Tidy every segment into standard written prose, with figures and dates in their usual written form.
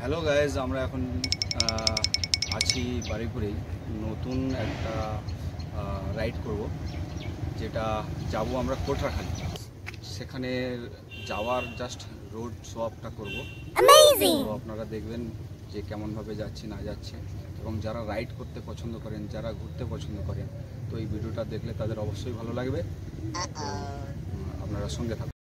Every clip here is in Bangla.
হ্যালো গাইজ, আমরা এখন আছি বারুইপুরেই। নতুন একটা রাইড করব, যেটা যাব আমরা কোটরাখালী। সেখানে যাওয়ার জাস্ট রোড শো আপটা করবো। তো আপনারা দেখবেন যে কেমনভাবে যাচ্ছি না যাচ্ছে, এবং যারা রাইড করতে পছন্দ করেন, যারা ঘুরতে পছন্দ করেন, তো এই ভিডিওটা দেখলে তাদের অবশ্যই ভালো লাগবে। আপনারা সঙ্গে থাকুন।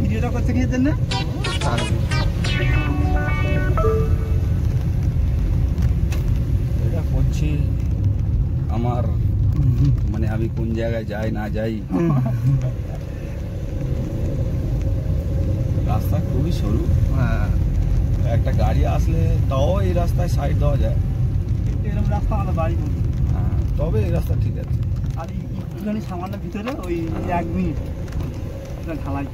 ভিডিওটা করতে গিয়েছেন না? এটা করছি আমার মানে আমি কোন জায়গায় যাই না যাই। রাস্তা খুবই সরু, একটা গাড়ি আসলে তাও এই রাস্তায় সাইড দেওয়া যায়, এরকম রাস্তা আমাদের বাড়ি বলছি। তবে এই রাস্তা ঠিক আছে। আর একটুখানি সামান্য ভিতরে ওই 1 মিনিট ঢালাই।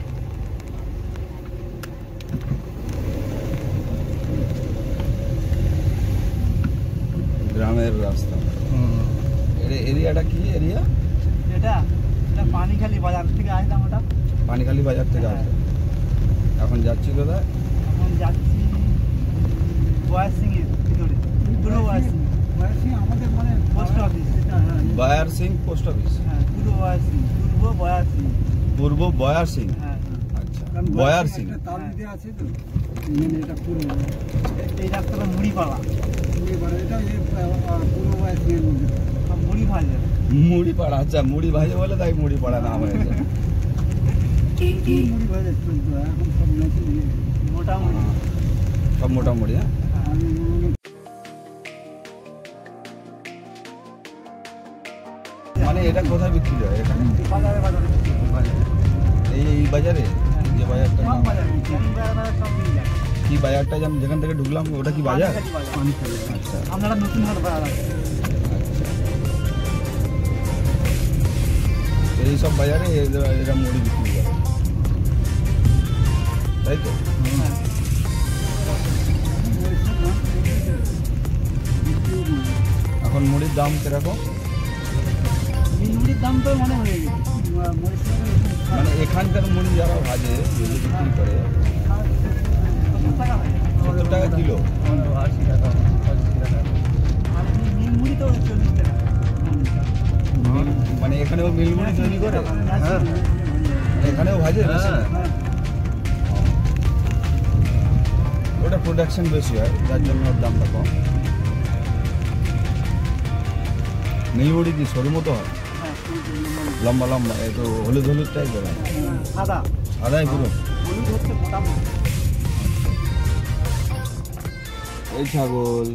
গ্রামের রাস্তা। এরিয়াটা কি এরিয়া? এটা পানিখালি বাজার থেকে আসলাম। ওটা পানিখালি বাজার থেকে আসলাম। এখন যাচ্ছি কোথায়? এখন যাচ্ছি বয়ার সিং এর ভিতরে, পুরো বয়ার সিং। আমাদের মানে post office, Boyar Singh post office. হ্যাঁ, পুরো বয়ার সিং, পূর্ব বয়ার সিং। পূর্ব বয়ার সিং। হ্যাঁ, আচ্ছা, বয়ার সিং। তার দিকে আছে তো, এটা পুরো এই রাস্তাটা মুড়িপাড়া। এটা পুরো বয়ার সিং এর মধ্যে মুড়ি ভাজে। মুড়ি পাড়া, আচ্ছা মুড়ি ভাজে বলে তাই মুড়ি পাড়া নাম হয়েছে। মুড়ি ভাজে চলতো, এখন সব নতুন মোটামুটি সব মোটামুটি। হ্যাঁ, মানে এটা কোথায় বিক্রি হয়? এখানে বাজারে বাজারে এই বাজারে, যে বাজারটা সব বাজারে সব মিলে যায়। কি বাজারটা যেখান থেকে ঢুকলাম ওটা কি বাজার? আচ্ছা, আপনারা নতুন হাট বাজার আছে। এই সব বাজারে এরা মুড়ি বিক্রি করে, তাই তো? এখন মুড়ির দাম কিরকম? মুড়ির দাম তো মনে হয়ে গেছে, মানে এখানকার মুড়ি যারা ভাজে যদি বিক্রি করে 70 টাকা কিলো। 80 টাকা, 80 টাকা। আর মিল মুড়ি তো 40 টাকা। মানে এখানেও মিল মুড়ি তৈরি করে? এখানেও ভাজে? ওটা প্রোডাকশন বেশি হয়, যার জন্য ওর দামটা কম। মিল মুড়ি কি সরু মতো হয়? লম্বা লম্বা, একটু হলুদ হলুদ টাইপের? সাদা সাদাই পুরো? হলুদ হচ্ছে মোটামুটি। এই ছাগল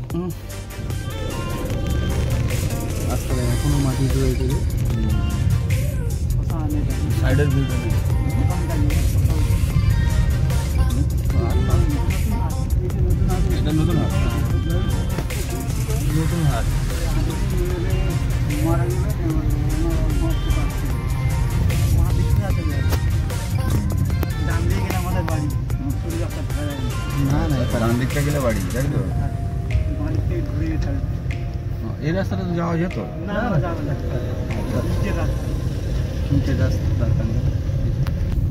আসলে এখনো মাটি রয়েছে। সাইডের ভিউটা নেই। এটা নতুন হাট। নতুন হাট। না না, ডান দিকটা গেলে বাড়ি, তাই তো? এই রাস্তাটা তো যাওয়া যেত?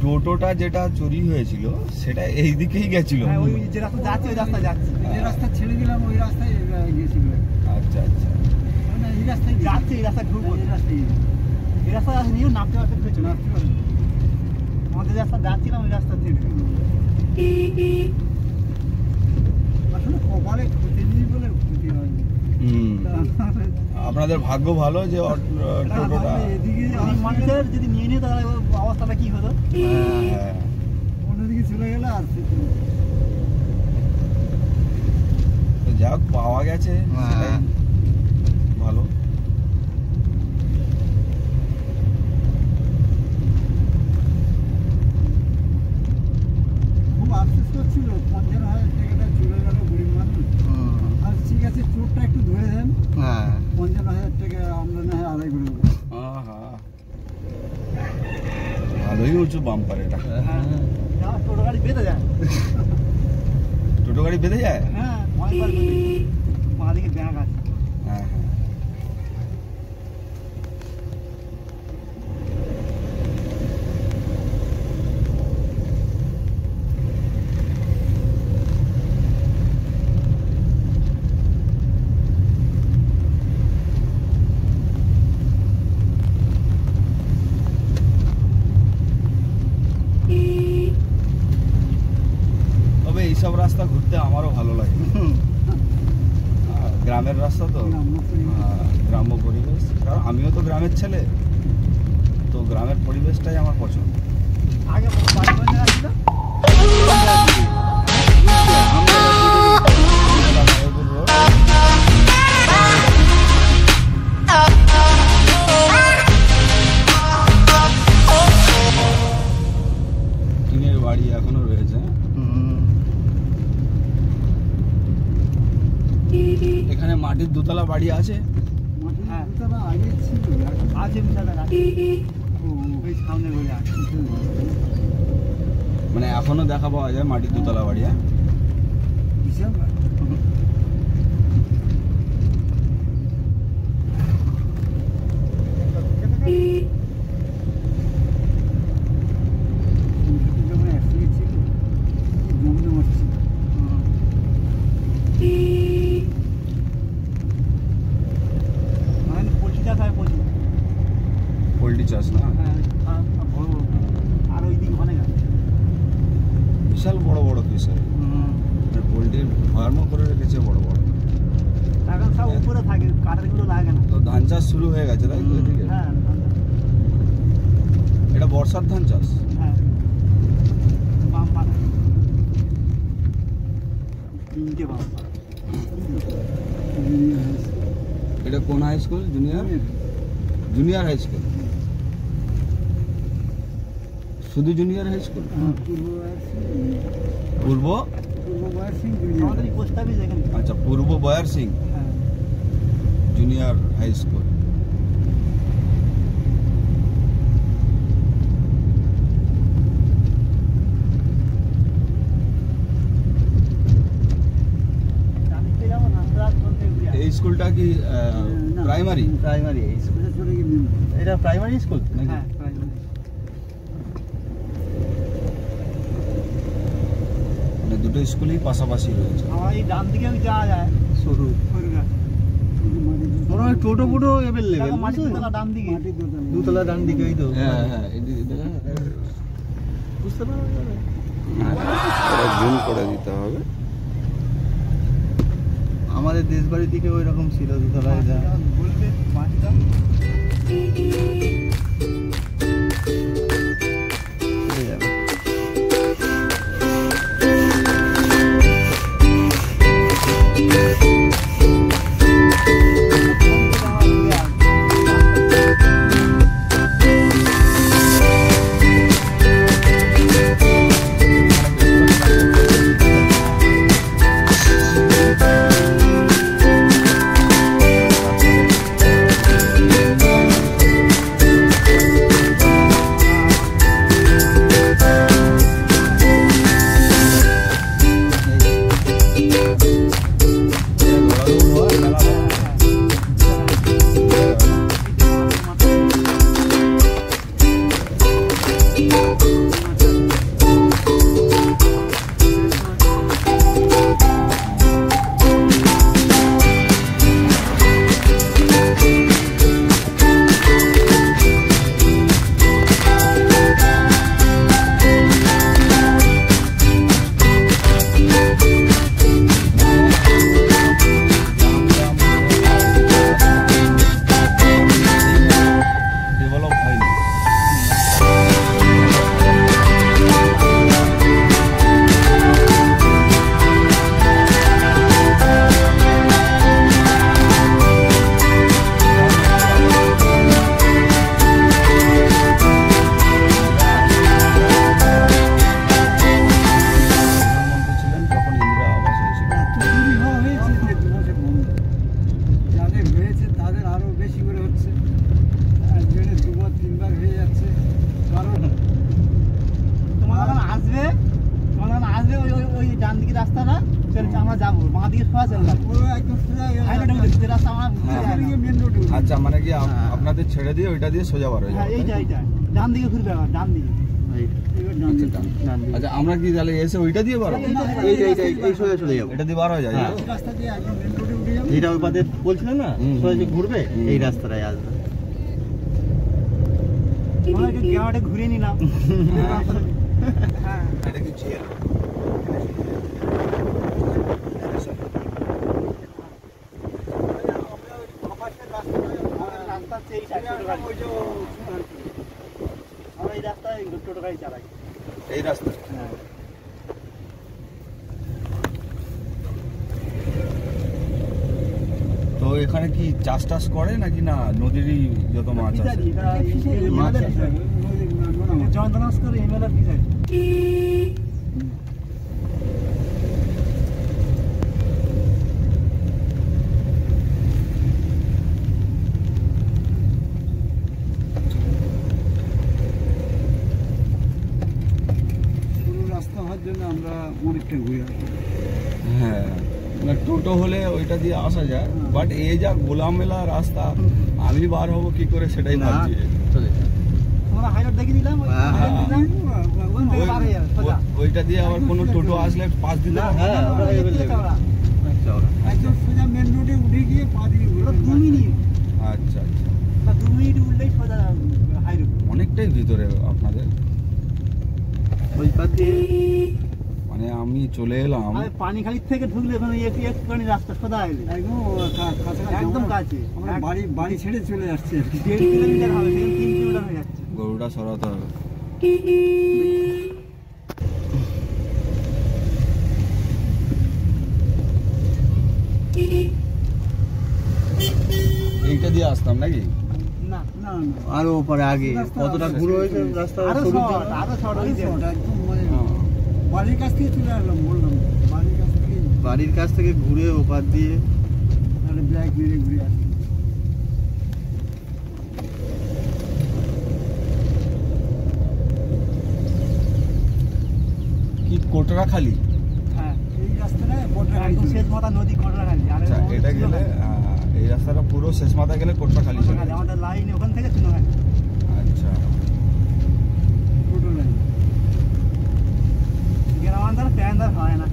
টোটোটা যেটা চুরি হয়েছিল সেটা এই দিকেই গেছিল। যে রাস্তা যাচ্ছে ওই রাস্তা যাচ্ছে, যে রাস্তা ছেড়ে দিলাম ওই রাস্তায় গেছিল। আচ্ছা আচ্ছা, এই রাস্তায় যাচ্ছে, এই রাস্তায় ঢুকবো। এই রাস্তায় নিয়েও নামতে পারতে পেরেছো, নামতে পারবে। আমাদের রাস্তা যাচ্ছিলাম ওই রাস্তা থেকে। আসলে কপালে ক্ষতি নেই বলে ক্ষতি হয়নি। আপনাদের ভাগ্য ভালো যে টোটোটা মানুষের যদি নিয়ে নিয়ে তাহলে অবস্থাটা কি হতো। অন্যদিকে চলে গেল আর তো যাক পাওয়া গেছে, সেটাই ভালো। খুব আফসোস করছিল 50,000 টাকাটা চলে গেল গরিব মানুষ। আর ঠিক আছে চোরটা একটু ধরে দেন, 50,000 টাকা আমরা না হয় আদায় করে দেবো। ভালোই উঁচু বাম্পার এটা। টোটো গাড়ি বেঁধে যায়। টোটো গাড়ি বেঁধে যায়? হ্যাঁ, অনেকবার বেঁধে। মা দিকে ব্যাগ আছে। হ্যাঁ হ্যাঁ। তবে এইসব রাস্তা ঘুরতে আমারও ভালো লাগে। গ্রামের রাস্তা তো, গ্রাম্য পরিবেশ, কারণ আমিও তো গ্রামের ছেলে, তো গ্রামের পরিবেশটাই আমার পছন্দ। আগে বাড়ি বাড়ি আসছিল। টিনের বাড়ি এখনো রয়েছে। এখানে মাটির দোতলা বাড়ি আছে। আগে ছিল, আছে বিশাল আছে। ওই সামনে বলে আছে। মানে এখনো দেখা পাওয়া যায় মাটির দোতলা বাড়ি। বিশাল পোল্ট্রি চাষ না? আর ওই দিকে অনেক আছে, বিশাল বড় বড় ফিশারি। পোল্ট্রির ফার্মও করে রেখেছে বড় বড়। এখন সব উপরে থাকে, কাঠেরগুলো লাগে না। তো ধান চাষ শুরু হয়ে গেছে তাই তো এদিকে? হ্যাঁ, এটা বর্ষার ধান চাষ। হ্যাঁ, বাম্পার তিনটে বাম্পার। এটা কোন high school? Junior junior high school? শুধু জুনিয়র হাই স্কুল? পূর্ব আমাদের পোস্ট অফিস এখানে। আচ্ছা, পূর্ব বয়ার সিং হ্যাঁ, জুনিয়র হাই স্কুল। এই স্কুলটা কি প্রাইমারি? Primary school. এটা প্রাইমারি স্কুল নাকি? হ্যাঁ, প্রাইমারি। মানে দুটো স্কুলই পাশাপাশি রয়েছে। আমার এই ডান দিকেও যাওয়া যায়। সরু সরুঘাট। মনে হয় টোটো ফুটো অ্যাভেলেবেল। মাটির দোতলা ডান দিকে। দুতলা ডান দিকে, ওই তো। হ্যাঁ হ্যাঁ, বুঝতে পারবে। জুম করে দিতে হবে। আমাদের দেশ বাড়ি থেকে ওই রকম ছিল, দুতলায় যা বলবে মাটিটা চলে যাবে। ডান দিকে রাস্তা না চলছে, আমরা যাবো বাঁ দিকে সোজা চললাম, একদম সোজা হাইরোডে উঠে যে রাস্তা আমরা মেন রোডে। আচ্ছা, মানে কি আপনাদের ছেড়ে দিয়ে ওইটা দিয়ে সোজা বার হয়ে হ্যাঁ যাবে? এইটা ডান দিকে ঘুরবে, আবার ডান দিকে। আচ্ছা, আমরা কি তাহলে এসে ওইটা দিয়ে বার হবো? এই সোজা চলে যাবো। এটা দিয়ে বার হয়ে যায়? হ্যাঁ। রাস্তা দিয়ে একদম মেন রোডে উঠে যাবো। যেটা ওই পাশে বলছিলেন না সোজা যে ঘুরবে, এই রাস্তাটাই আসবে। আমরা একটু গ্রামে ঘুরে নিলাম। হ্যাঁ এটা কি জেল? রাস্তা এই সাইডে আমরা এই রাস্তায় টোটো গাড়ি চালাই। এই রাস্তা? হ্যাঁ তো এখানে কি চাষ টাস করে নাকি না নদীরই যত মাছ আছে? মাছ যন্ত্রণাস করে এমএলআর ফিসারি। রাস্তা হওয়ার জন্য আমরা অনেকটা ঘুরে আসি। হ্যাঁ, না টোটো হলে ওইটা দিয়ে আসা যায়, বাট এই যা গোলামেলা রাস্তা, আমি বার হবো কি করে সেটাই ভাবছি। আমরা হাইরোড দেখে দিলাম, ওইটা দিয়ে আবার কোনো টোটো আসলে পাশ দিতে হবে? একদম সোজা মেন রোডে উঠে গিয়ে 2 মিনিট। আচ্ছা আচ্ছা, 2 মিনিট উঠলেই সোজা হাইরোড। অনেকটাই ভিতরে আপনাদের। ওই পাশে মানে আমি চলে এলাম পানিখালি থেকে ঢুকলে ওখানে একটুখানি রাস্তা সোজা এলে একদম কাছে। বাড়ি ছেড়ে চলে আসছে, 1.5 কিলোমিটার হবে, 3 কিলোমিটার হয়ে যাচ্ছে। গরুটা সরাতে হবে। এইটা দিয়ে আসতাম নাকি? না না আরো ওপরে আগে কতটা ঘুরে হয়েছে রাস্তা, আরো সরু শর্ট, ছিল। আরো শর্ট একদম হ্যাঁ। বাড়ির কাছ থেকে চলে আসলাম, বললাম বাড়ির কাছ থেকে বাড়ির কাছ থেকে ঘুরে ওপার দিয়ে ব্যাগ মেরে ঘুরে আসছি। কি কোটরাখালি? হ্যাঁ এই রাস্তাটা একদম শেষ মাথা নদী কোটরাখালি। আর আচ্ছা, এটা গেলে এই রাস্তাটা পুরো শেষ মাথা গেলে কোটরাখালি চলে যায়। আমাদের লাইন ওখান থেকে চুনোখালি। আচ্ছা, টোটো লাইন গ্রামান্তর প্যান্ডার হয় না,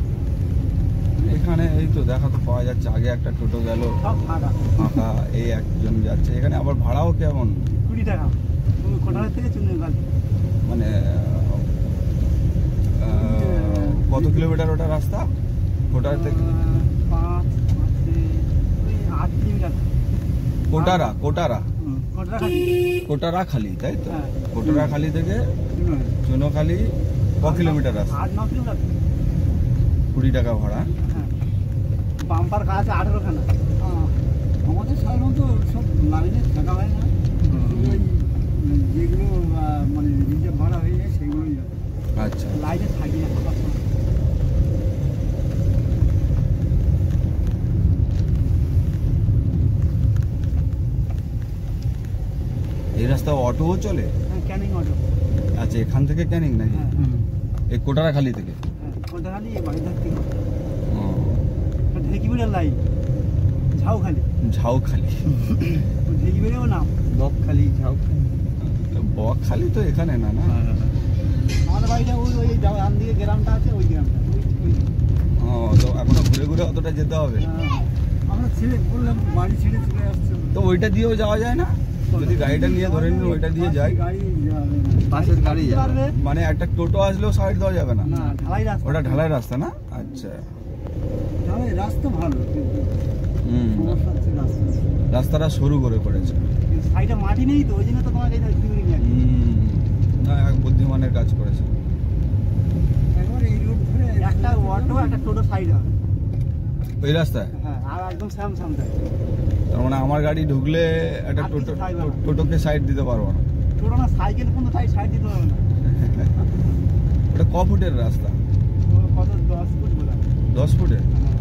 এখানে এই তো দেখা তো পাওয়া যাচ্ছে। আগে একটা টোটো গেল সব ফাঁকা। ফাঁকা, এই একজন যাচ্ছে। এখানে আবার ভাড়াও কেমন? 20 টাকা কোটারের থেকে চুনোখালি। মানে কত কিলোমিটার ওটা রাস্তা কোটার থেকে? 8 কিলোমিটার। কোটারা কোটারা কোটরাখালি কোটারাখালি, তাই তো? হ্যাঁ। কোটারাখালি থেকে চুনোখালি ক কিলোমিটার রাস্তা? 8-9 কিলোমিটার। 20 টাকা ভাড়া। হ্যাঁ বাম্পার কাজ 18 খানা। আমাদের সাধারণত সব লাইনে থাকা হয় না, যেগুলো মানে রিজার্ভ ভাড়া হয়ে যায় সেগুলোই আচ্ছা, লাইনে থাকি না। এই রাস্তা অটোও চলে? ক্যানিং অটো। আচ্ছা, এখান থেকে ক্যানিং নাকি? হ্যাঁ এই কোটারাখালি থেকে? হ্যাঁ কোটাখালি বাগদার থেকে ও, ঢেকিবিড়ের লাইন ঝাউখালি। ঝাউখালি। ঢেকিবিড়েও নাম বকখালি, ঝাউখালি। বকখালি তো এখানে না? না, আমাদের বাড়িটা ওই ডান দিকে গ্রামটা আছে, ওই গ্রামটা ওই। ও, তো এখনো ঘুরে ঘুরে অতটা যেতে হবে? আমরা ছেড়ে বললাম বাড়ি ছেড়ে চলে আসছে। তো ওইটা দিয়েও যাওয়া যায় না? যদি গাড়িটা নিয়ে ধরে নিন ওইটা দিয়ে যাই, গাড়ি যাবে পাশের গাড়ি যাবে। মানে একটা টোটো আসলেও সাইড দেওয়া যাবে না? না, ঢালাই রাস্তা। ওটা ঢালাই রাস্তা না? আচ্ছা, ঢালাই রাস্তা ভালো, কিন্তু হুম, সমস্যা হচ্ছে রাস্তা। রাস্তাটা সরু করে করেছে। সাইডে মাটি নেই তো, ওই জন্য তো তোমাকে ঘুরে নিয়ে আসি। না, এক বুদ্ধিমানের কাজ করেছে। একবার এই রোড ধরে একটা অটো একটা টোটো সাইড হবে। ওই রাস্তায়? হ্যাঁ, আর একদম স্যামসাং থাকে। তার মানে আমার গাড়ি ঢুকলে একটা আর কিছু থাকবে না। টোটোকে সাইড দিতে পারবো না? টোটো না, সাইকেল কিন্তু সাইড দিতে হবে না। ওটা ক ফুটের রাস্তা? ও কত 10 ফুট বোধ হয়। 10 ফুটের? হ্যাঁ।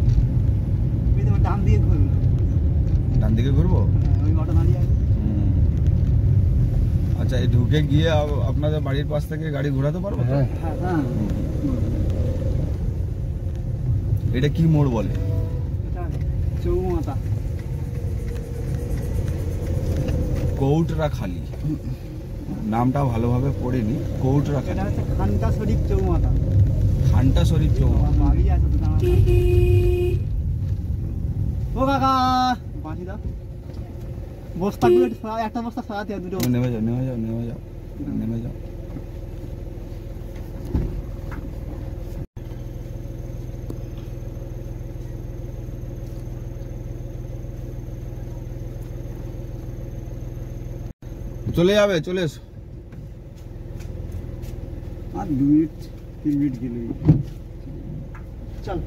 ওই তো ডান দিকে ঘুরবে। ডান দিকে ঘুরবো? হ্যাঁ, ওই অটো দাঁড়িয়ে আছে। হুম। আচ্ছা, এই ঢুকে গিয়ে আপনাদের বাড়ির পাশ থেকে গাড়ি ঘোরাতে পারবো তো? হ্যাঁ। হ্যাঁ হ্যাঁ। হুম। এটা কি মোড় বলে? এটা চৌমাথা। কৌটরাখালি, নামটা ভালোভাবে পড়িনি। কৌটরাখালি, এটা হচ্ছে খানকা শরীফ চৌমাথা। খানটা শরীফ চৌমাথা। বাড়ি আছে তো দাঁড়ানো। ও কাকা বাঁধি দাও। বস্তাগুলো একটু সরা, একটা বস্তা সরাতে হবে, দুটো নেমে যাও, নেমে যাও, নেমে যাও, নেমে যাও। চলে যাবে, চলে এসো। আর 2 মিনিট 3 মিনিট গেলেই চল।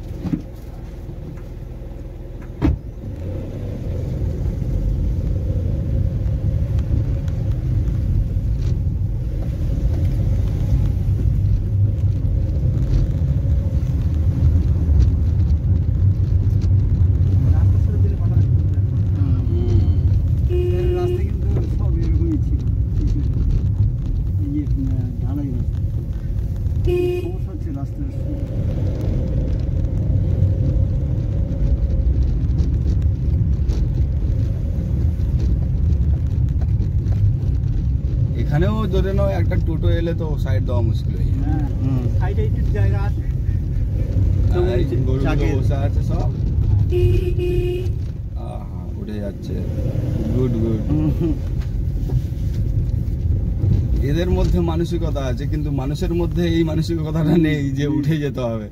রাস্তা ছেড়ে দিলে কথা রাখতে হবে। এর রাস্তা কিন্তু সব এরকমই ছিল। এই ঢালাই রাস্তা। সমস্যা হচ্ছে রাস্তার। এখানেও ধরে নাও একটা টোটো এলে তো সাইড দেওয়া মুশকিল হয়ে যায়। হ্যাঁ, সাইডে একটু জায়গা আছে। আর এই গরুগুলো চাকের। বসে আছে সব। আহা, উঠে যাচ্ছে। Good good. এদের মধ্যে মানসিকতা আছে, কিন্তু মানুষের মধ্যে এই মানসিকতাটা নেই যে উঠে যেতে হবে।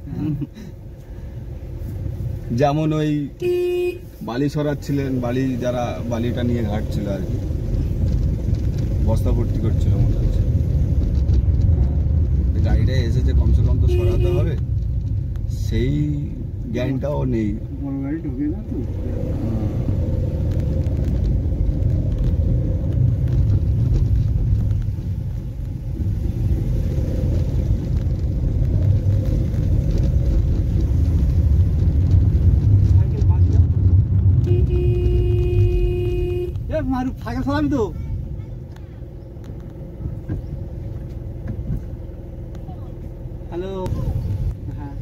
যেমন ওই বালি সরাচ্ছিলেন, বালি যারা বালিটা নিয়ে ঘাটছিল আর কি, বস্তা ভর্তি করছিল মনে হচ্ছে। গাড়িটা এসেছে, কমসে কম তো সরাতে হবে, সেই জ্ঞানটাও নেই। বড় গাড়ি ঢুকে না তো। সাইকেল বাঁধি দাও। এ মারু, সাইকেল সরাবি তো। হ্যালো। হ্যাঁ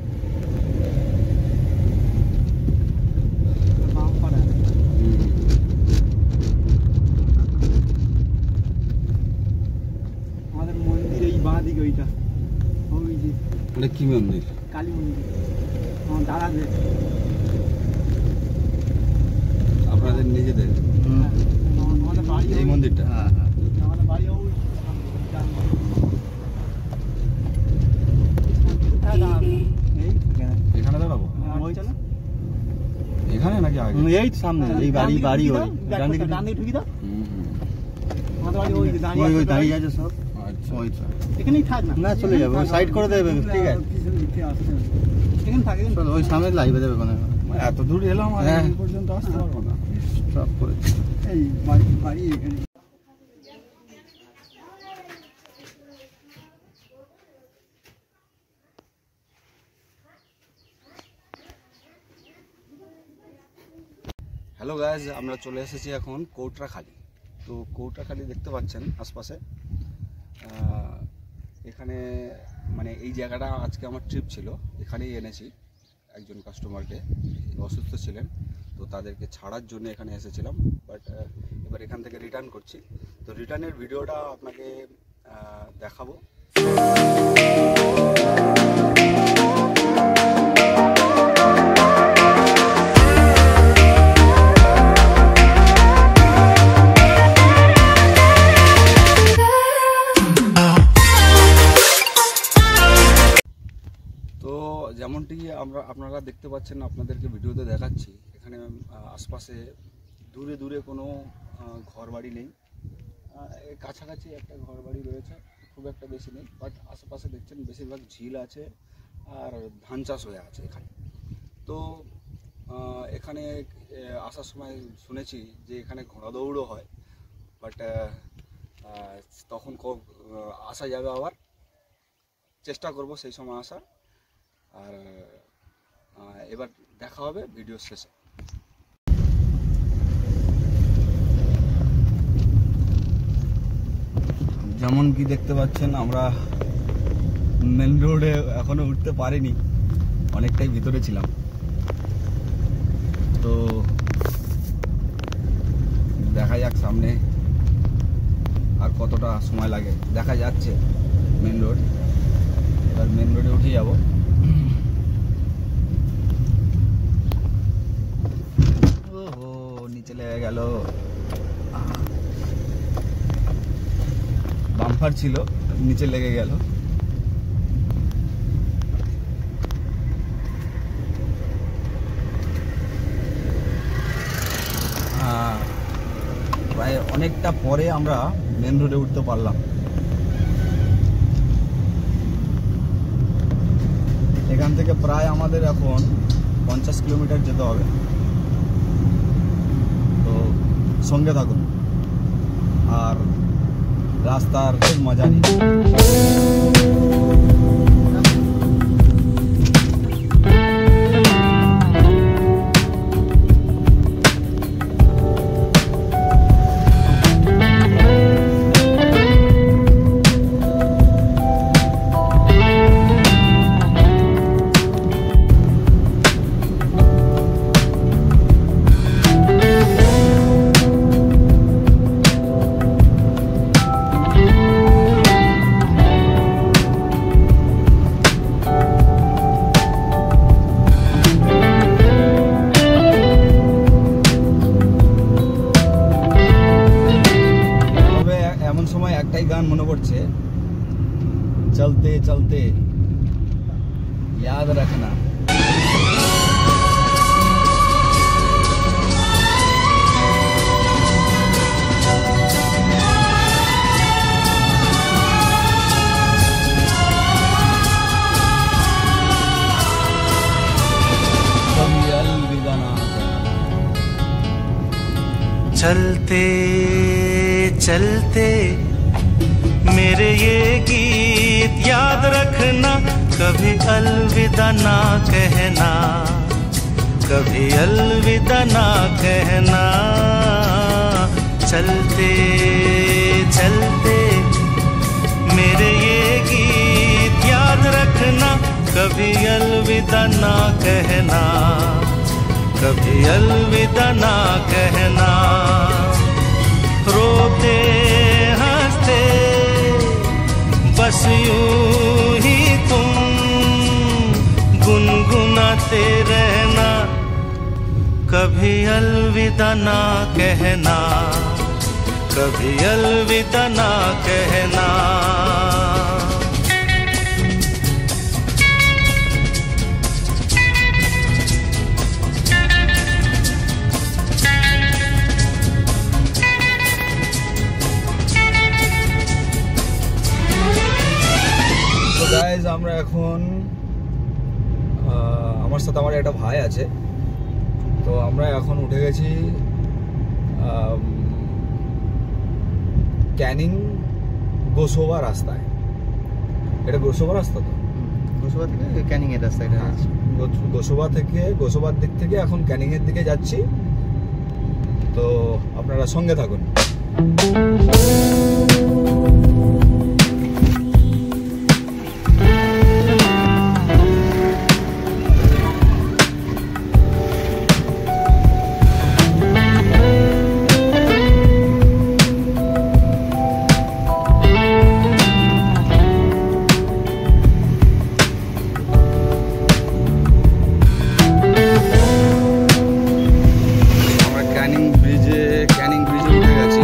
বাম পাড়া। আমাদের মন্দির এই বাঁ দিকে ওইটা, ওই যে এটা কি মন্দির? কালী মন্দির। আমার দাদাদের। আপনাদের নিজেদের আমাদের বাড়ি এই মন্দিরটা? আমাদের বাড়ি ওই এই এখানে দাঁড়াবো? ওই চলো। এখানে নাকি আগে? এই সামনে এই বাড়ি বাড়ি ওই ডান দিকে ঢুকি দাও। হুম, হুম। আমাদের বাড়ি ওই যে ওই ওই দাঁড়িয়ে দাঁড়িয়ে আছে সব। আচ্ছা, ওই তো। এখানেই থাক না। না চলে যাবে, ওই সাইড করে দেবে, ঠিক আছে। এখানে থাক, এখানে চলো ওই সামনে লাইভে দেবে কোনো এত দূর এলাম আর হ্যাঁ। এই পর্যন্ত আসতে পারবো না। সব করে। এই বাড়ি বাড়ি এখানে। হ্যালো গাইজ, আমরা চলে এসেছি এখন কৌটরাখালি। তো কৌটরাখালি দেখতে পাচ্ছেন আশপাশে। এখানে মানে এই জায়গাটা আজকে আমার ট্রিপ ছিল, এখানেই এনেছি একজন কাস্টমারকে, অসুস্থ ছিলেন, তো তাদেরকে ছাড়ার জন্য এখানে এসেছিলাম। বাট এবার এখান থেকে রিটার্ন করছি, তো রিটার্নের ভিডিওটা আপনাকে দেখাবো। তো যেমনটি আপনারা দেখতে পাচ্ছেন, আপনাদেরকে ভিডিওতে দেখাচ্ছি, এখানে আশপাশে দূরে দূরে কোনো ঘর বাড়ি নেই। কাছাকাছি একটা ঘর বাড়ি রয়েছে, খুব একটা বেশি নেই, বাট আশেপাশে দেখছেন বেশিরভাগ ঝিল আছে আর ধান চাষ হয়ে আছে এখানে। তো এখানে আসার সময় শুনেছি যে এখানে ঘোড়া দৌড়ও হয়, বাট তখন আসা যাবে, আবার চেষ্টা করব সেই সময় আসার। আর এবার দেখা হবে ভিডিও শেষে। যেমন কি দেখতে পাচ্ছেন, আমরা মেন রোডে এখনো উঠতে পারিনি, অনেকটাই ভিতরে ছিলাম। তো দেখা যাক সামনে আর কতটা সময় লাগে। দেখা যাচ্ছে মেন রোড, এবার মেন রোডে উঠে যাব। ওহো, নিচে লেগে গেল। বাম্পার ছিল, নিচে লেগে গেল। প্রায় অনেকটা পরে আমরা মেন রোডে উঠতে পারলাম। এখান থেকে প্রায় আমাদের এখন 50 কিলোমিটার যেতে হবে। তো সঙ্গে থাকুন আর রাস্তার মজা নিন। गान मने पड़ছে चलते चलते याद रखना। चलते चलते मेरे ये गीत याद रखना, कभी अलविदा ना कहना, कभी अलविदा ना कहना। चलते चलते मेरे ये गीत याद रखना, कभी अलविदा ना कहना, कभी अलविदा ना कहना। रोते हंसते बस यूं ही तुम गुनगुनाते रहना, कभी अलविदा ना कहना, कभी अलविदा ना कहना। গাইজ আমরা এখন আমার সাথে আমার একটা ভাই আছে, তো আমরা এখন উঠে গেছি ক্যানিং গোসবা রাস্তায়। এটা গোসবা রাস্তা, তো গোসবা থেকে ক্যানিং এর রাস্তা। এটা গোসবা থেকে, গোসবার দিক থেকে এখন ক্যানিং এর দিকে যাচ্ছি। তো আপনারা সঙ্গে থাকুন। ক্যানিং ব্রিজে উঠে গেছি।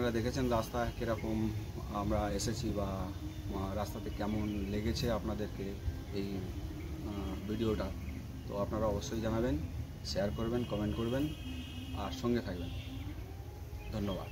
আপনারা দেখেছেন রাস্তা কীরকম আমরা এসেছি বা রাস্তাতে কেমন লেগেছে আপনাদেরকে এই ভিডিওটা। তো আপনারা অবশ্যই জানাবেন, শেয়ার করবেন, কমেন্ট করবেন আর সঙ্গে থাকবেন। ধন্যবাদ।